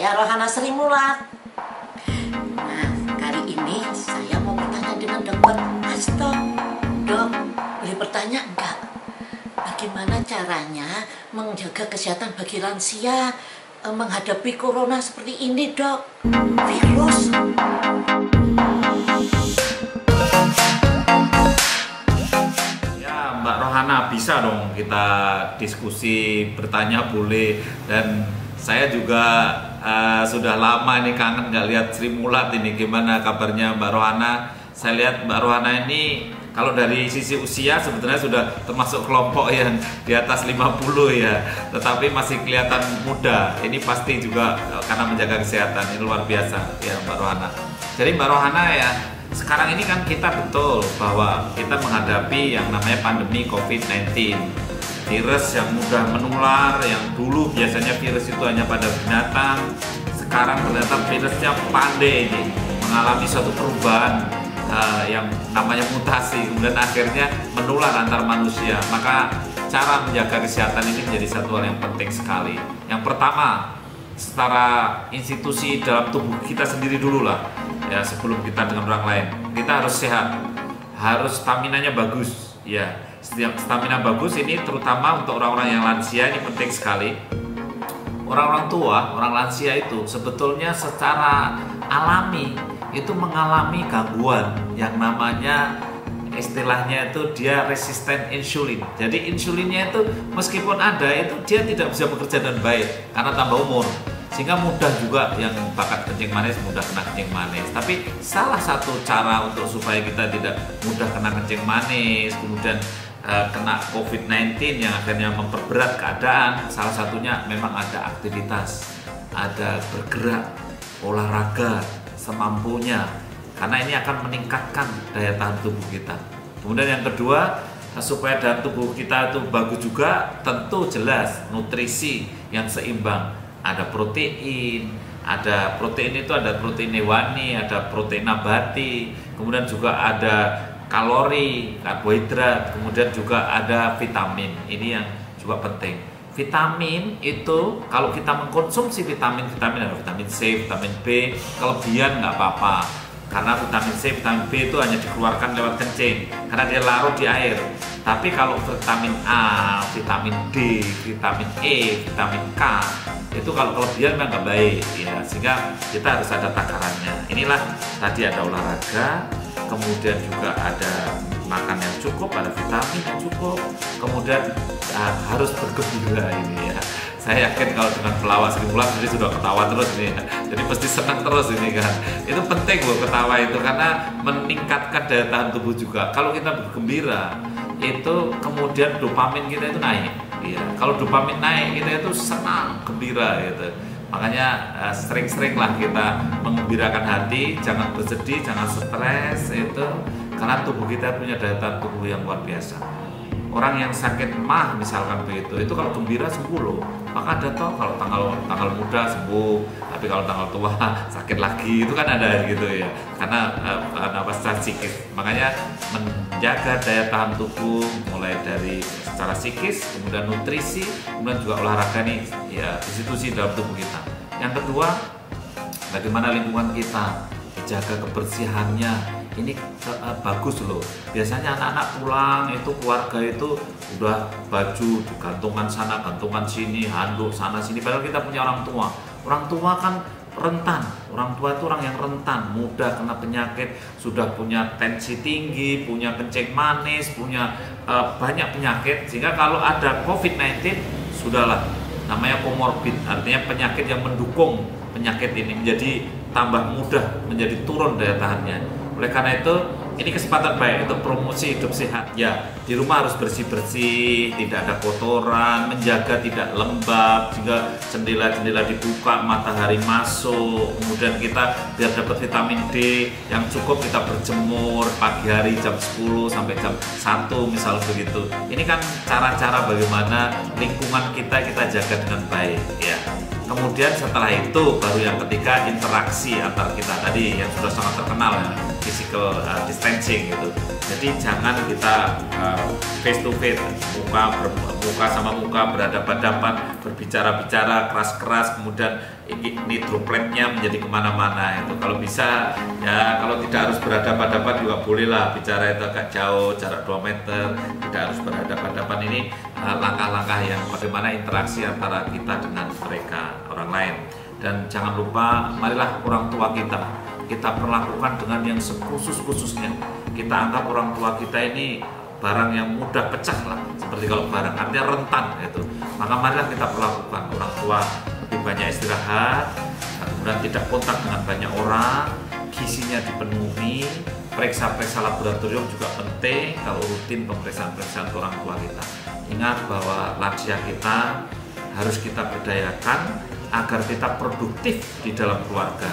saya Rohana Sri Mulat. Nah, kali ini saya mau bertanya dengan Dokter Hasto. Dok, boleh bertanya enggak? Bagaimana caranya menjaga kesehatan bagi lansia menghadapi corona seperti ini, Dok? Virus. Ya, Mbak Rohana, bisa dong kita diskusi, bertanya boleh. Dan saya juga sudah lama ini kangen nggak lihat Sri Mulat ini. Gimana kabarnya Mbak Rohana? Saya lihat Mbak Rohana ini kalau dari sisi usia sebetulnya sudah termasuk kelompok yang di atas 50 ya, tetapi masih kelihatan muda. Ini pasti juga karena menjaga kesehatan. Ini luar biasa ya Mbak Rohana. Jadi Mbak Rohana ya, sekarang ini kan kita betul bahwa kita menghadapi yang namanya pandemi COVID-19. Virus yang mudah menular, yang dulu biasanya virus itu hanya pada binatang, sekarang ternyata virusnya pandai ini, mengalami suatu perubahan yang namanya mutasi, kemudian akhirnya menular antar manusia. Maka cara menjaga kesehatan ini menjadi satu hal yang penting sekali. Yang pertama, secara institusi dalam tubuh kita sendiri dulu lah ya, sebelum kita dengan orang lain. Kita harus sehat, harus staminanya bagus ya. Setiap stamina bagus ini terutama untuk orang-orang yang lansia, ini penting sekali. Orang-orang tua, orang lansia itu sebetulnya secara alami itu mengalami gangguan yang namanya, istilahnya itu dia resisten insulin. Jadi insulinnya itu meskipun ada itu dia tidak bisa bekerja dengan baik karena tambah umur, sehingga mudah juga yang bakat kencing manis mudah kena kencing manis. Tapi salah satu cara untuk supaya kita tidak mudah kena kencing manis, kemudian kena COVID-19 yang akhirnya memperberat keadaan, salah satunya memang ada aktivitas, ada bergerak, olahraga semampunya, karena ini akan meningkatkan daya tahan tubuh kita. Kemudian yang kedua, supaya daya tubuh kita itu bagus juga, tentu jelas nutrisi yang seimbang. Ada protein itu ada protein hewani, ada protein nabati, kemudian juga ada kalori, karbohidrat, kemudian juga ada vitamin. Ini yang juga penting. Vitamin itu kalau kita mengkonsumsi vitamin ada vitamin C, vitamin B, kelebihan nggak apa-apa, karena vitamin C, vitamin B itu hanya dikeluarkan lewat kencing karena dia larut di air. Tapi kalau vitamin A, vitamin D, vitamin E, vitamin K itu kalau kelebihan memang nggak baik ya, sehingga kita harus ada takarannya. Inilah tadi ada olahraga, kemudian juga ada makan yang cukup, ada vitamin yang cukup, kemudian harus bergembira ini ya. Saya yakin kalau dengan pelawak Sri Mulat jadi sudah ketawa terus nih ya. Jadi pasti senang terus ini kan. Itu penting loh ketawa itu, karena meningkatkan daya tahan tubuh juga. Kalau kita bergembira itu kemudian dopamin kita itu naik ya. Kalau dopamin naik kita itu senang, gembira gitu. Makanya sering-sering lah kita mengembirakan hati, jangan bersedih, jangan stres itu, karena tubuh kita punya daya tahan tubuh yang luar biasa. Orang yang sakit mah misalkan begitu, itu kalau gembira sembuh loh. Maka ada toh kalau tanggal muda sembuh, tapi kalau tanggal tua sakit lagi, itu kan ada gitu ya. Karena secara psikis. Makanya menjaga daya tahan tubuh mulai dari secara psikis, kemudian nutrisi, kemudian juga olahraga nih ya, institusi dalam tubuh kita. Yang kedua, bagaimana lingkungan kita, dijaga kebersihannya. Ini bagus loh. Biasanya anak-anak pulang itu, keluarga itu udah baju digantungan sana, gantungan sini, handuk sana sini. Padahal kita punya orang tua. Orang tua kan rentan. Orang tua itu orang yang rentan, mudah kena penyakit, sudah punya tensi tinggi, punya kencing manis, punya banyak penyakit. Sehingga kalau ada COVID-19 sudahlah, namanya komorbid, artinya penyakit yang mendukung penyakit ini menjadi tambah mudah, menjadi turun daya tahannya. Oleh karena itu, ini kesempatan baik untuk promosi hidup sehat. Ya, di rumah harus bersih-bersih, tidak ada kotoran, menjaga tidak lembab, juga jendela-jendela dibuka, matahari masuk, kemudian kita biar dapat vitamin D yang cukup, kita berjemur pagi hari jam 10 sampai jam 1 misal begitu. Ini kan cara-cara bagaimana lingkungan kita jaga dengan baik ya. Kemudian setelah itu baru yang ketiga, interaksi antar kita tadi yang sudah sangat terkenal ya, fisik physical distancing gitu. Jadi jangan kita face to face, muka sama muka, berhadapan-hadapan, berbicara-bicara keras-keras, kemudian ini dropletnya menjadi kemana-mana itu. Kalau bisa ya, kalau tidak harus berhadapan-hadapan juga bolehlah bicara itu agak jauh, jarak 2 meter, tidak harus berhadapan-hadapan. Ini langkah-langkah yang bagaimana interaksi antara kita dengan mereka, orang lain. Dan jangan lupa, marilah orang tua kita perlakukan dengan yang sekhusus-khususnya. Kita anggap orang tua kita ini barang yang mudah pecah lah, seperti kalau barang artinya rentan gitu. Maka marilah kita perlakukan orang tua lebih banyak istirahat, kemudian tidak kontak dengan banyak orang, gizinya dipenuhi, periksa-periksa laboratorium juga penting kalau rutin pemeriksaan-pemeriksaan ke orang tua kita. Ingat bahwa lansia kita harus kita berdayakan agar kita produktif di dalam keluarga.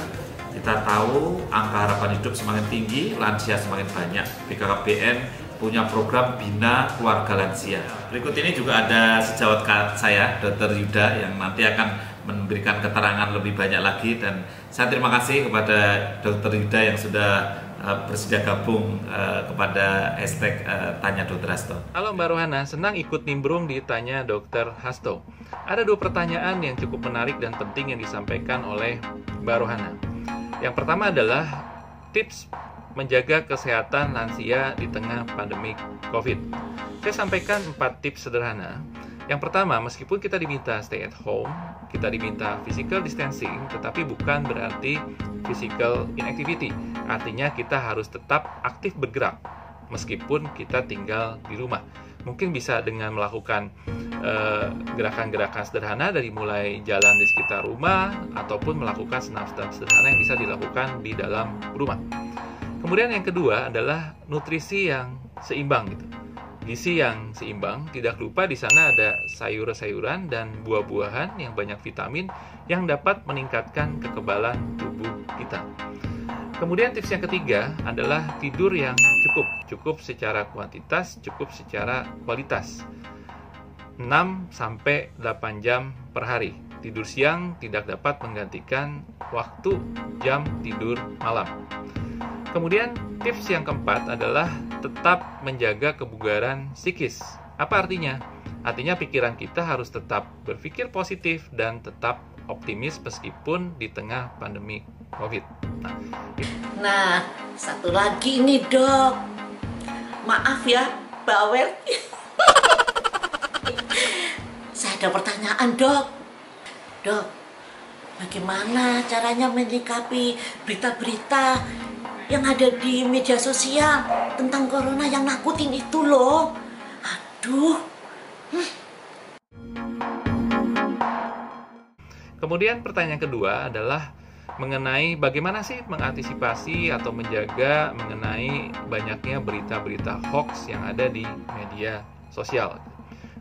Kita tahu angka harapan hidup semakin tinggi, lansia semakin banyak. BKKBN punya program Bina Keluarga Lansia. Berikut ini juga ada sejawat saya, Dr. Yuda, yang nanti akan memberikan keterangan lebih banyak lagi. Dan saya terima kasih kepada Dr. Yuda yang sudah bersedia gabung kepada hashtag Tanya Dr. Hasto. Halo Mbak Rohana, senang ikut nimbrung di Tanya Dr. Hasto. Ada 2 pertanyaan yang cukup menarik dan penting yang disampaikan oleh Mbak Rohana. Yang pertama adalah tips menjaga kesehatan lansia di tengah pandemi COVID. Saya sampaikan 4 tips sederhana. Yang pertama, meskipun kita diminta stay at home, kita diminta physical distancing, tetapi bukan berarti physical inactivity. Artinya kita harus tetap aktif bergerak, meskipun kita tinggal di rumah. Mungkin bisa dengan melakukan gerakan-gerakan sederhana dari mulai jalan di sekitar rumah, ataupun melakukan senam-senam sederhana yang bisa dilakukan di dalam rumah. Kemudian yang kedua adalah nutrisi yang seimbang gitu. Gizi yang seimbang, tidak lupa di sana ada sayur-sayuran dan buah-buahan yang banyak vitamin yang dapat meningkatkan kekebalan tubuh kita. Kemudian tips yang ketiga adalah tidur yang cukup secara kuantitas, cukup secara kualitas. 6-8 jam per hari. Tidur siang tidak dapat menggantikan waktu jam tidur malam. Kemudian tips yang keempat adalah tetap menjaga kebugaran psikis. Apa artinya? Artinya pikiran kita harus tetap berpikir positif dan tetap optimis meskipun di tengah pandemi COVID. Nah, satu lagi nih dok. Maaf ya, bawel. Saya ada pertanyaan dok. Dok, bagaimana caranya menyikapi berita-berita yang ada di media sosial tentang corona yang nakutin itu loh? Aduh. Kemudian pertanyaan kedua adalah mengenai bagaimana sih mengantisipasi atau menjaga mengenai banyaknya berita-berita hoax yang ada di media sosial.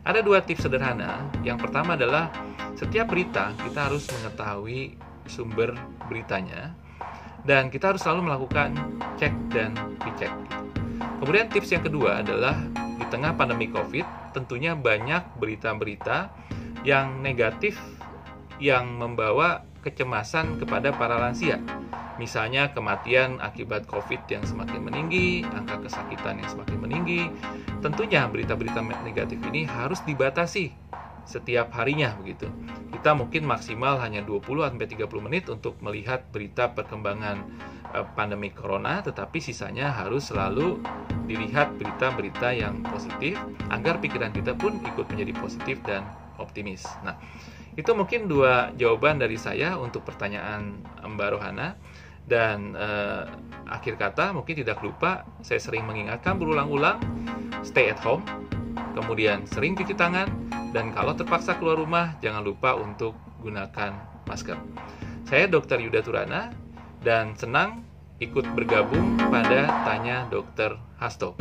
Ada 2 tips sederhana. Yang pertama adalah setiap berita kita harus mengetahui sumber beritanya dan kita harus selalu melakukan cek dan recheck. Kemudian tips yang kedua adalah di tengah pandemi COVID tentunya banyak berita-berita yang negatif yang membawa kecemasan kepada para lansia. Misalnya kematian akibat COVID yang semakin meninggi, angka kesakitan yang semakin meninggi. Tentunya berita-berita negatif ini harus dibatasi setiap harinya begitu. Kita mungkin maksimal hanya 20-30 menit untuk melihat berita perkembangan pandemi corona, tetapi sisanya harus selalu dilihat berita-berita yang positif agar pikiran kita pun ikut menjadi positif dan optimis. Nah, itu mungkin 2 jawaban dari saya untuk pertanyaan Mbak Rohana. Dan akhir kata mungkin tidak lupa saya sering mengingatkan berulang-ulang stay at home, kemudian sering cuci tangan, dan kalau terpaksa keluar rumah jangan lupa untuk gunakan masker. Saya Dr. Yuda Turana dan senang ikut bergabung pada Tanya Dr. Hasto.